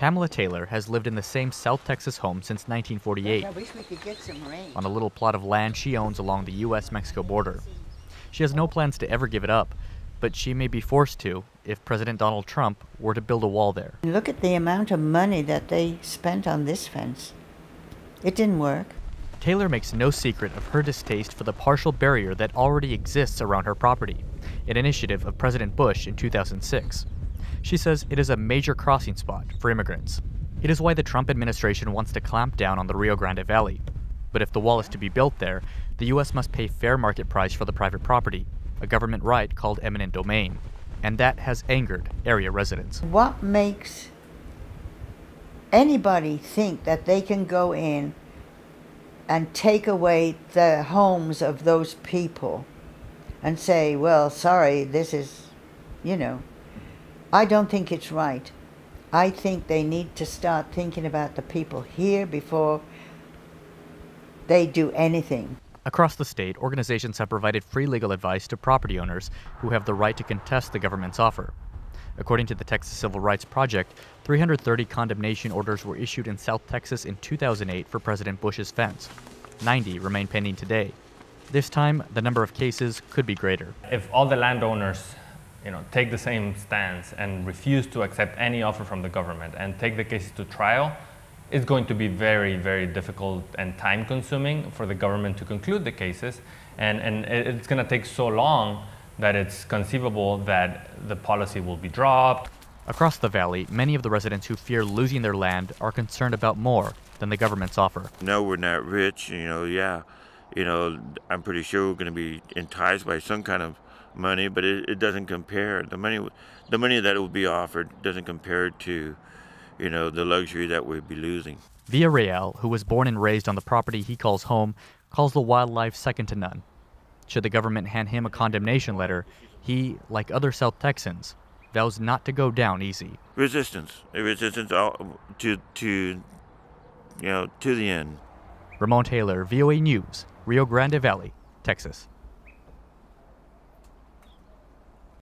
Pamela Taylor has lived in the same South Texas home since 1948, I wish we could get some rain. on a little plot of land she owns along the U.S.-Mexico border. She has no plans to ever give it up, but she may be forced to if President Donald Trump were to build a wall there. Look at the amount of money that they spent on this fence. It didn't work. Taylor makes no secret of her distaste for the partial barrier that already exists around her property, an initiative of President Bush in 2006. She says it is a major crossing spot for immigrants. It is why the Trump administration wants to clamp down on the Rio Grande Valley. But if the wall is to be built there, the U.S. must pay fair market price for the private property, a government right called eminent domain. And that has angered area residents. What makes anybody think that they can go in and take away the homes of those people and say, well, sorry, this is, I don't think it's right. I think they need to start thinking about the people here before they do anything. Across the state, organizations have provided free legal advice to property owners who have the right to contest the government's offer. According to the Texas Civil Rights Project, 330 condemnation orders were issued in South Texas in 2008 for President Bush's fence. 90 remain pending today. This time, the number of cases could be greater. If all the landowners take the same stance and refuse to accept any offer from the government and take the cases to trial, it's going to be very, very difficult and time-consuming for the government to conclude the cases, and it's going to take so long that it's conceivable that the policy will be dropped. Across the valley, many of the residents who fear losing their land are concerned about more than the government's offer. No, we're not rich, I'm pretty sure we're going to be enticed by some kind of money, but it doesn't compare. The money that will be offered doesn't compare to, the luxury that we'd be losing. Villarreal, who was born and raised on the property he calls home, calls the wildlife second to none. Should the government hand him a condemnation letter, he, like other South Texans, vows not to go down easy. Resistance all to the end. Ramon Taylor, VOA News, Rio Grande Valley, Texas.